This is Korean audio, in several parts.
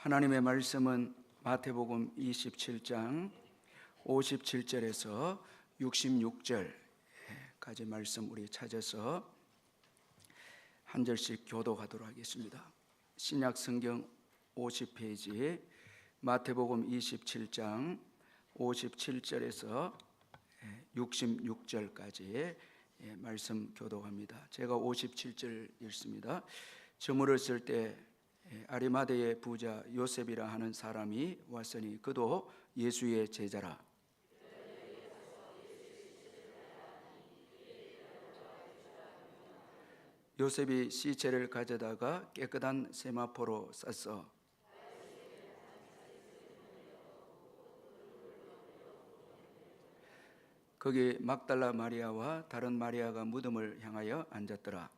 하나님의 말씀은 마태복음 27장 57절에서 66절까지 말씀 우리 찾아서 한 절씩 교독하도록 하겠습니다. 신약 성경 50페이지 마태복음 27장 57절에서 66절까지 말씀 교독합니다. 제가 57절 읽습니다. 저물었을 때 아리마대의 부자 요셉이라 하는 사람이 왔으니 그도 예수의 제자라. 요셉이 시체를 가져다가 깨끗한 세마포로 쌌어. 거기 막달라 마리아와 다른 마리아가 무덤을 향하여 앉았더라.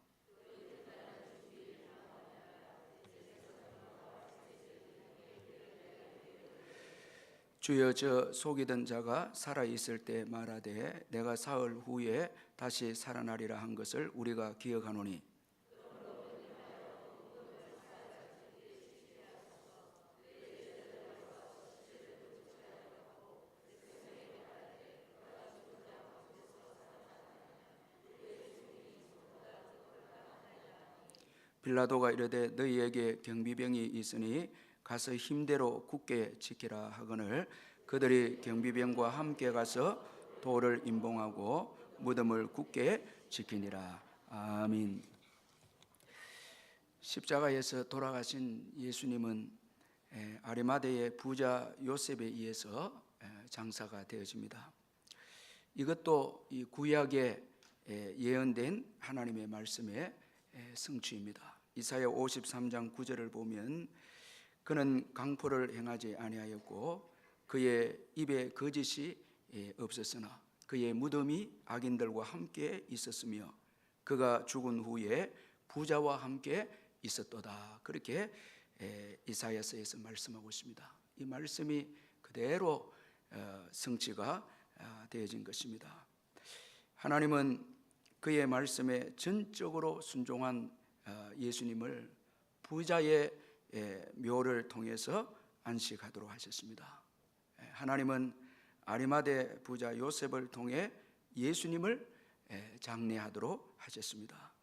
주여, 저 속이던 자가 살아있을 때 말하되 내가 사흘 후에 다시 살아나리라 한 것을 우리가 기억하노니 빌라도가 이르되 너희에게 경비병이 있으니 가서 힘대로 굳게 지키라 하거늘 그들이 경비병과 함께 가서 돌을 임봉하고 무덤을 굳게 지키니라. 아멘. 십자가에서 돌아가신 예수님은 아리마대의 부자 요셉에 의해서 장사가 되어집니다. 이것도 이 구약에 예언된 하나님의 말씀의 성취입니다. 이사야 53장 9절을 보면 그는 강포를 행하지 아니하였고 그의 입에 거짓이 없었으나 그의 무덤이 악인들과 함께 있었으며 그가 죽은 후에 부자와 함께 있었도다. 그렇게 이사야서에서 말씀하고 있습니다. 이 말씀이 그대로 성취가 되어진 것입니다. 하나님은 그의 말씀에 전적으로 순종한 예수님을 부자의 묘를 통해서 안식하도록 하셨습니다. 하나님은 아리마대 부자 요셉을 통해 예수님을 장례하도록 하셨습니다.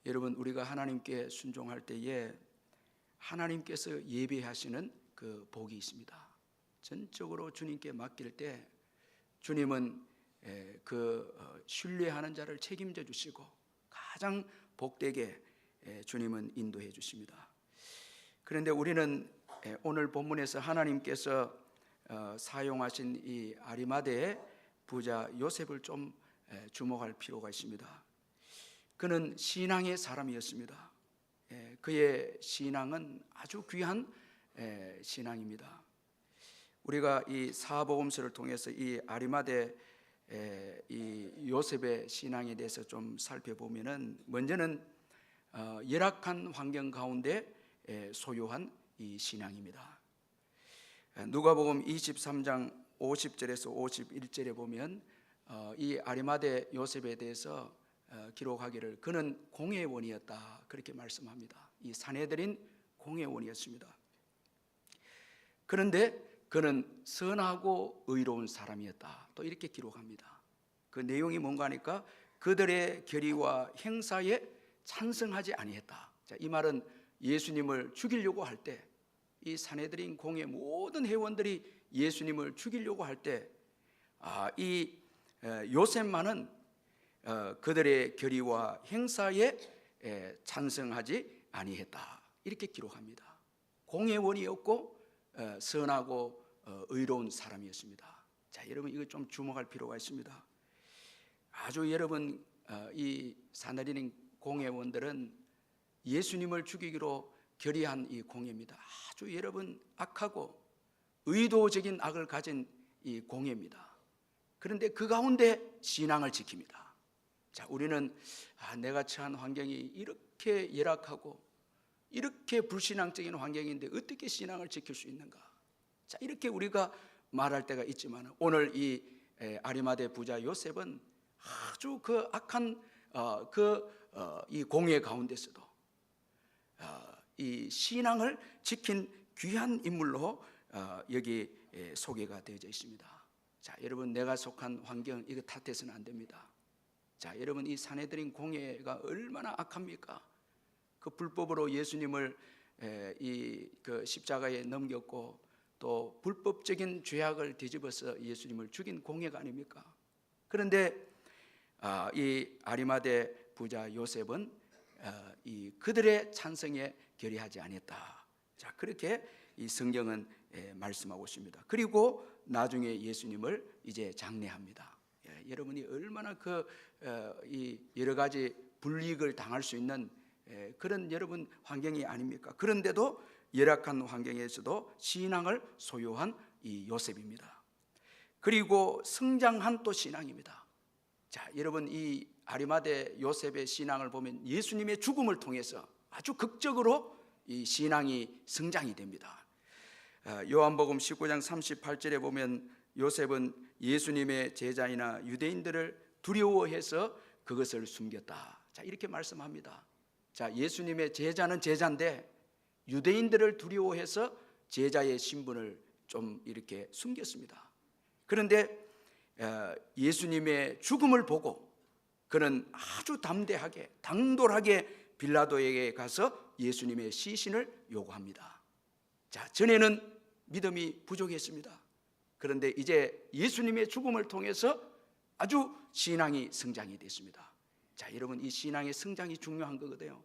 여러분, 우리가 하나님께 순종할 때에 하나님께서 예비하시는 그 복이 있습니다. 전적으로 주님께 맡길 때 주님은 그 신뢰하는 자를 책임져 주시고 가장 복되게 주님은 인도해 주십니다. 그런데 우리는 오늘 본문에서 하나님께서 사용하신 이 아리마대의 부자 요셉을 좀 주목할 필요가 있습니다. 그는 신앙의 사람이었습니다. 그의 신앙은 아주 귀한 신앙입니다. 우리가 이 사복음서를 통해서 이 아리마대 이 요셉의 신앙에 대해서 좀 살펴보면은 먼저는 열악한 환경 가운데 소유한 이 신앙입니다. 누가복음 23장 50절에서 51절에 보면 이 아리마대 요셉에 대해서 기록하기를 그는 공회원이었다 그렇게 말씀합니다. 이 산헤드린 공회원이었습니다. 그런데 그는 선하고 의로운 사람이었다 또 이렇게 기록합니다. 그 내용이 뭔가 하니까 그들의 결의와 행사에 찬성하지 아니했다. 자, 이 말은 예수님을 죽이려고 할 때 이 산헤드린 공회 모든 회원들이 예수님을 죽이려고 할 때 이 요셉만은 그들의 결의와 행사에 찬성하지 아니했다 이렇게 기록합니다. 공회원이었고 선하고 의로운 사람이었습니다. 자, 여러분 이거 좀 주목할 필요가 있습니다. 아주 여러분 이 산헤드린 공회원들은 예수님을 죽이기로 결의한 이 공회입니다. 아주 여러분 악하고 의도적인 악을 가진 이 공회입니다. 그런데 그 가운데 신앙을 지킵니다. 자, 우리는 내가 처한 환경이 이렇게 열악하고 이렇게 불신앙적인 환경인데 어떻게 신앙을 지킬 수 있는가? 자, 이렇게 우리가 말할 때가 있지만 오늘 이 아리마대 부자 요셉은 아주 그 악한 이 공회 가운데서도 이 신앙을 지킨 귀한 인물로 여기 소개가 되어져 있습니다. 자, 여러분, 내가 속한 환경 이거 탓해서는 안 됩니다. 자, 여러분, 이 산헤드린 공회가 얼마나 악합니까? 그 불법으로 예수님을 그 십자가에 넘겼고 또 불법적인 죄악을 뒤집어서 예수님을 죽인 공회가 아닙니까? 그런데 이 아리마대 부자 요셉은 이 그들의 찬성에 결의하지 않았다. 자, 그렇게 이 성경은 말씀하고 있습니다. 그리고 나중에 예수님을 이제 장례합니다. 여러분이 얼마나 이 여러 가지 불이익을 당할 수 있는 그런 여러분 환경이 아닙니까? 그런데도 열악한 환경에서도 신앙을 소유한 이 요셉입니다. 그리고 성장한 또 신앙입니다. 자, 여러분, 이 아리마대 요셉의 신앙을 보면 예수님의 죽음을 통해서 아주 극적으로 이 신앙이 성장이 됩니다. 요한복음 19장 38절에 보면 요셉은 예수님의 제자이나 유대인들을 두려워해서 그것을 숨겼다. 자, 이렇게 말씀합니다. 자, 예수님의 제자는 제자인데 유대인들을 두려워해서 제자의 신분을 좀 이렇게 숨겼습니다. 그런데 예수님의 죽음을 보고 그는 아주 담대하게 당돌하게 빌라도에게 가서 예수님의 시신을 요구합니다. 자, 전에는 믿음이 부족했습니다. 그런데 이제 예수님의 죽음을 통해서 아주 신앙이 성장이 됐습니다. 자, 여러분, 이 신앙의 성장이 중요한 거거든요.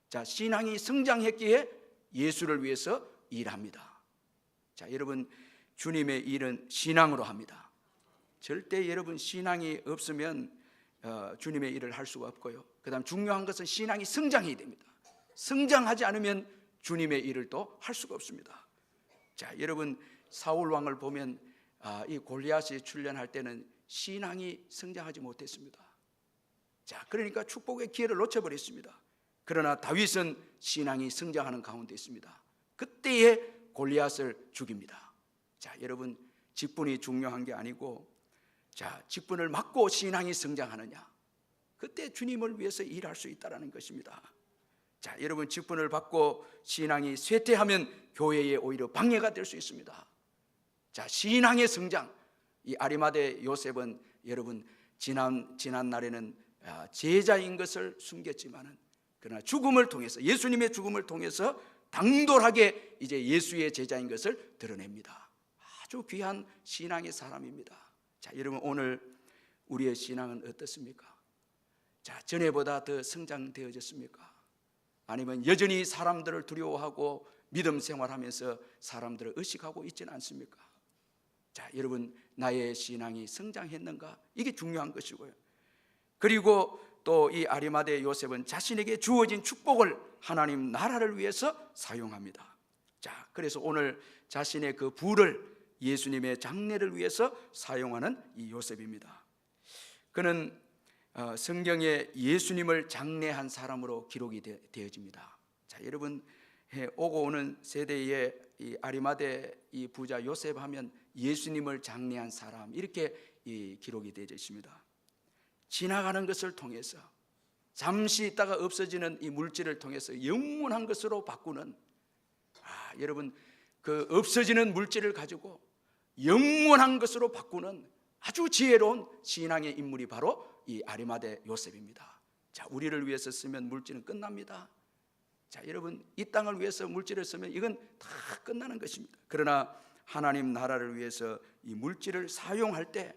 자, 신앙이 성장했기에 예수를 위해서 일합니다. 자, 여러분, 주님의 일은 신앙으로 합니다. 절대 여러분 신앙이 없으면 주님의 일을 할 수가 없고요. 그 다음 중요한 것은 신앙이 성장해야 됩니다. 성장하지 않으면 주님의 일을 또 할 수가 없습니다. 자, 여러분, 사울 왕을 보면 이 골리앗이 출현할 때는 신앙이 성장하지 못했습니다. 자, 그러니까 축복의 기회를 놓쳐버렸습니다. 그러나 다윗은 신앙이 성장하는 가운데 있습니다. 그때에 골리앗을 죽입니다. 자, 여러분, 직분이 중요한 게 아니고, 자, 직분을 맡고 신앙이 성장하느냐, 그때 주님을 위해서 일할 수 있다는 것입니다. 자, 여러분, 직분을 받고 신앙이 쇠퇴하면 교회에 오히려 방해가 될 수 있습니다. 자, 신앙의 성장, 이 아리마대 요셉은 여러분 지난 날에는 제자인 것을 숨겼지만은 그러나 죽음을 통해서, 예수님의 죽음을 통해서 당돌하게 이제 예수의 제자인 것을 드러냅니다. 아주 귀한 신앙의 사람입니다. 자, 여러분, 오늘 우리의 신앙은 어떻습니까? 자, 전에보다 더 성장되어졌습니까? 아니면 여전히 사람들을 두려워하고 믿음 생활하면서 사람들을 의식하고 있지는 않습니까? 자, 여러분, 나의 신앙이 성장했는가? 이게 중요한 것이고요. 그리고 또 이 아리마대 요셉은 자신에게 주어진 축복을 하나님 나라를 위해서 사용합니다. 자, 그래서 오늘 자신의 그 부를 예수님의 장례를 위해서 사용하는 이 요셉입니다. 그는 성경에 예수님을 장례한 사람으로 기록이 되어집니다. 자, 여러분, 오고 오는 세대에 이 아리마대 이 부자 요셉 하면 예수님을 장례한 사람, 이렇게 이 기록이 되어져 있습니다. 지나가는 것을 통해서, 잠시 있다가 없어지는 이 물질을 통해서 영원한 것으로 바꾸는, 여러분, 그 없어지는 물질을 가지고 영원한 것으로 바꾸는 아주 지혜로운 신앙의 인물이 바로 이 아리마대 요셉입니다. 자, 우리를 위해서 쓰면 물질은 끝납니다. 자, 여러분, 이 땅을 위해서 물질을 쓰면 이건 다 끝나는 것입니다. 그러나 하나님 나라를 위해서 이 물질을 사용할 때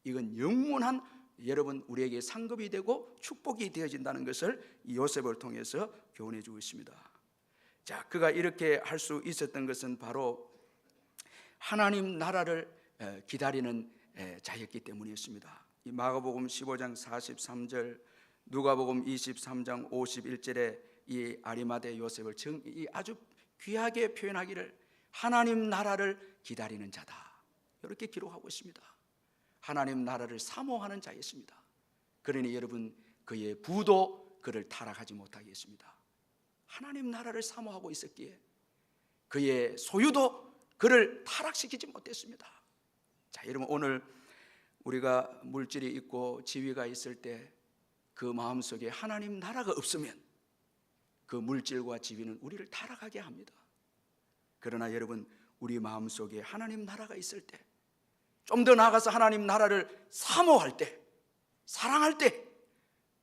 이건 영원한 여러분 우리에게 상급이 되고 축복이 되어진다는 것을 이 요셉을 통해서 교훈해 주고 있습니다. 자, 그가 이렇게 할 수 있었던 것은 바로 하나님 나라를 기다리는 자였기 때문이었습니다. 이 마가복음 15장 43절, 누가복음 23장 51절에 이 아리마대 요셉을 아주 귀하게 표현하기를 하나님 나라를 기다리는 자다, 이렇게 기록하고 있습니다. 하나님 나라를 사모하는 자였습니다. 그러니 여러분, 그의 부도 그를 타락하지 못하게 했습니다. 하나님 나라를 사모하고 있었기에 그의 소유도 그를 타락시키지 못했습니다. 자, 여러분, 오늘 우리가 물질이 있고 지위가 있을 때 그 마음속에 하나님 나라가 없으면 그 물질과 지위는 우리를 타락하게 합니다. 그러나 여러분, 우리 마음속에 하나님 나라가 있을 때, 좀 더 나아가서 하나님 나라를 사모할 때, 사랑할 때,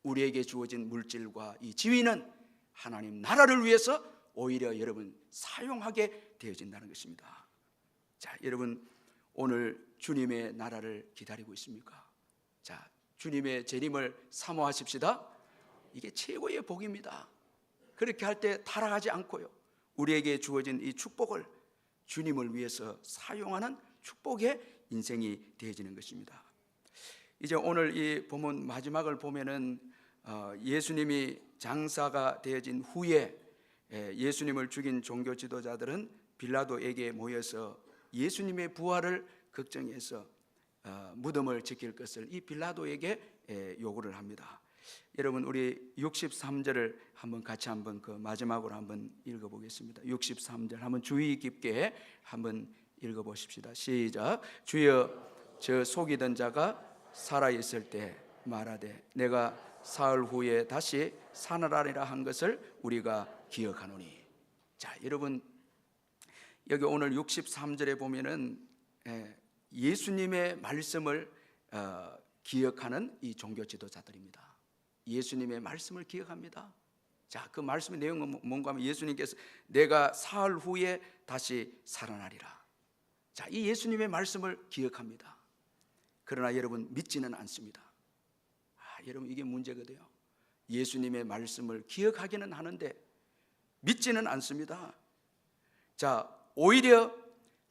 우리에게 주어진 물질과 이 지위는 하나님 나라를 위해서 오히려 여러분 사용하게 되어진다는 것입니다. 자, 여러분, 오늘 주님의 나라를 기다리고 있습니까? 자, 주님의 재림을 사모하십시다. 이게 최고의 복입니다. 그렇게 할 때 타락하지 않고요, 우리에게 주어진 이 축복을 주님을 위해서 사용하는 축복의 인생이 되어지는 것입니다. 이제 오늘 이 본문 마지막을 보면은 예수님이 장사가 되어진 후에 예수님을 죽인 종교 지도자들은 빌라도에게 모여서 예수님의 부활을 걱정해서 무덤을 지킬 것을 이 빌라도에게 요구를 합니다. 여러분, 우리 63절을 한번 같이 한번 그 마지막으로 한번 읽어보겠습니다. 63절 한번 주의 깊게 한번 읽어보십시다. 시작. 주여, 저 속이던 자가 살아있을 때 말하되 내가 사흘 후에 다시 살아나리라 한 것을 우리가 기억하노니. 자, 여러분, 여기 오늘 63절에 보면은 예수님의 말씀을 기억하는 이 종교 지도자들입니다. 예수님의 말씀을 기억합니다. 자, 그 말씀의 내용은 뭔가 하면 예수님께서 내가 사흘 후에 다시 살아나리라. 자, 이 예수님의 말씀을 기억합니다. 그러나 여러분, 믿지는 않습니다. 여러분, 이게 문제거든요. 예수님의 말씀을 기억하기는 하는데 믿지는 않습니다. 자, 오히려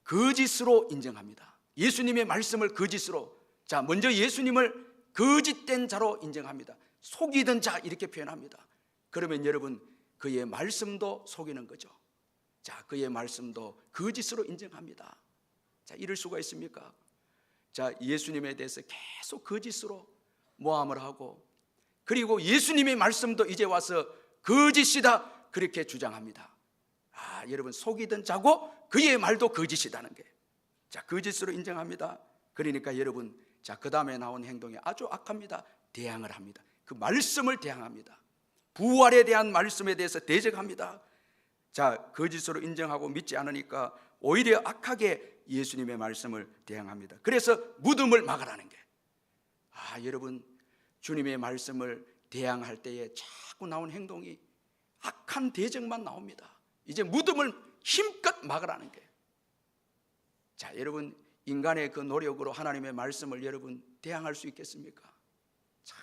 거짓으로 인정합니다. 예수님의 말씀을 거짓으로. 자, 먼저 예수님을 거짓된 자로 인정합니다. 속이던 자, 이렇게 표현합니다. 그러면 여러분, 그의 말씀도 속이는 거죠. 자, 그의 말씀도 거짓으로 인정합니다. 자, 이럴 수가 있습니까? 자, 예수님에 대해서 계속 거짓으로 모함을 하고, 그리고 예수님의 말씀도 이제 와서 거짓이다 그렇게 주장합니다. 여러분, 속이던 자고 그의 말도 거짓이다는 게, 자, 거짓으로 인정합니다. 그러니까 여러분, 자, 그 다음에 나온 행동이 아주 악합니다. 대항을 합니다. 그 말씀을 대항합니다. 부활에 대한 말씀에 대해서 대적합니다. 자, 거짓으로 인정하고 믿지 않으니까 오히려 악하게 예수님의 말씀을 대항합니다. 그래서 무덤을 막으라는 게, 여러분, 주님의 말씀을 대항할 때에 자꾸 나온 행동이 악한 대적만 나옵니다. 이제 무덤을 힘껏 막으라는 게. 자, 여러분, 인간의 그 노력으로 하나님의 말씀을 여러분 대항할 수 있겠습니까? 자,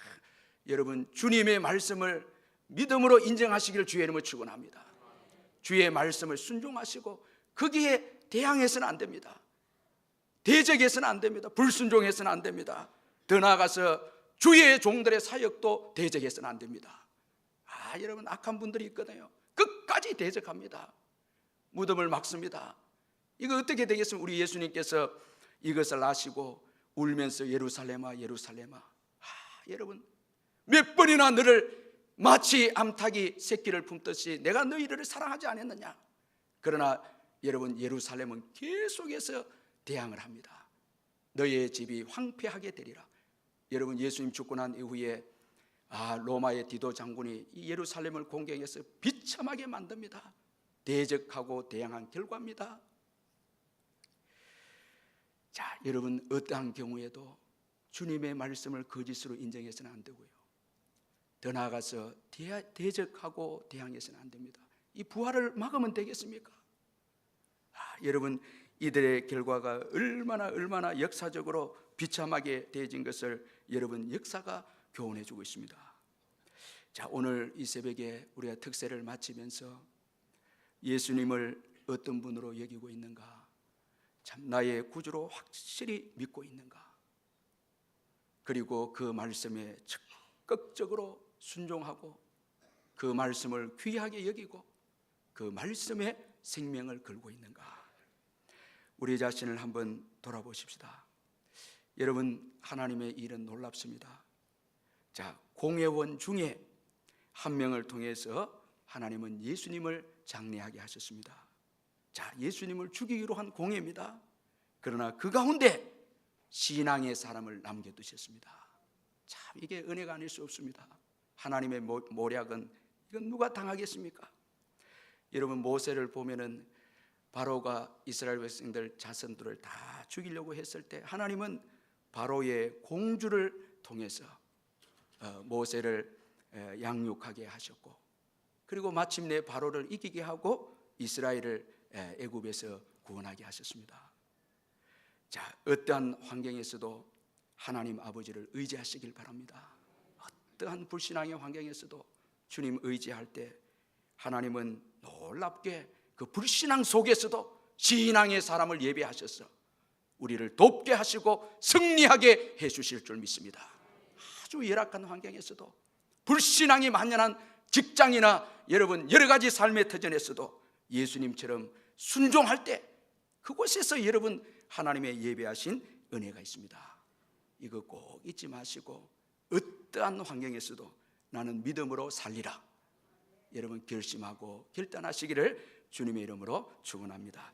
여러분, 주님의 말씀을 믿음으로 인정하시기를 주의 이름으로 축원합니다. 주의 말씀을 순종하시고 거기에 대항해서는 안 됩니다. 대적해서는 안 됩니다. 불순종해서는 안 됩니다. 더 나아가서 주의 종들의 사역도 대적해서는 안 됩니다. 여러분, 악한 분들이 있거든요. 끝까지 대적합니다. 무덤을 막습니다. 이거 어떻게 되겠습니까? 우리 예수님께서 이것을 아시고 울면서 예루살렘아 예루살렘아, 여러분, 몇 번이나 너를 마치 암탉이 새끼를 품듯이 내가 너희를 사랑하지 않았느냐. 그러나 여러분, 예루살렘은 계속해서 대항을 합니다. 너희의 집이 황폐하게 되리라. 여러분, 예수님 죽고 난 이후에 로마의 디도 장군이 이 예루살렘을 공격해서 비참하게 만듭니다. 대적하고 대항한 결과입니다. 자, 여러분, 어떠한 경우에도 주님의 말씀을 거짓으로 인정해서는 안 되고요, 더 나아가서 대적하고 대항해서는 안 됩니다. 이 부활을 막으면 되겠습니까? 여러분, 이들의 결과가 얼마나 역사적으로 비참하게 되어진 것을 여러분, 역사가 교훈해 주고 있습니다. 자, 오늘 이 새벽에 우리가 특세를 마치면서 예수님을 어떤 분으로 여기고 있는가, 참 나의 구주로 확실히 믿고 있는가, 그리고 그 말씀에 적극적으로 순종하고 그 말씀을 귀하게 여기고 그 말씀에 생명을 걸고 있는가, 우리 자신을 한번 돌아보십시다. 여러분, 하나님의 일은 놀랍습니다. 자, 공회원 중에 한 명을 통해서 하나님은 예수님을 장례하게 하셨습니다. 자, 예수님을 죽이기로 한 공회입니다. 그러나 그 가운데 신앙의 사람을 남겨두셨습니다. 참, 이게 은혜가 아닐 수 없습니다. 하나님의 모략은 이건 누가 당하겠습니까? 여러분, 모세를 보면은 바로가 이스라엘 백성들 자손들을 다 죽이려고 했을 때 하나님은 바로의 공주를 통해서 모세를 양육하게 하셨고, 그리고 마침내 바로를 이기게 하고 이스라엘을 애굽에서 구원하게 하셨습니다. 자, 어떠한 환경에서도 하나님 아버지를 의지하시길 바랍니다. 어떠한 불신앙의 환경에서도 주님 의지할 때 하나님은 놀랍게 그 불신앙 속에서도 신앙의 사람을 예배하셔서 우리를 돕게 하시고 승리하게 해주실 줄 믿습니다. 아주 열악한 환경에서도, 불신앙이 만연한 직장이나 여러분 여러 가지 삶의 터전에서도 예수님처럼 순종할 때 그곳에서 여러분 하나님의 예배하신 은혜가 있습니다. 이거 꼭 잊지 마시고 어떠한 환경에서도 나는 믿음으로 살리라, 여러분 결심하고 결단하시기를 주님의 이름으로 축원합니다.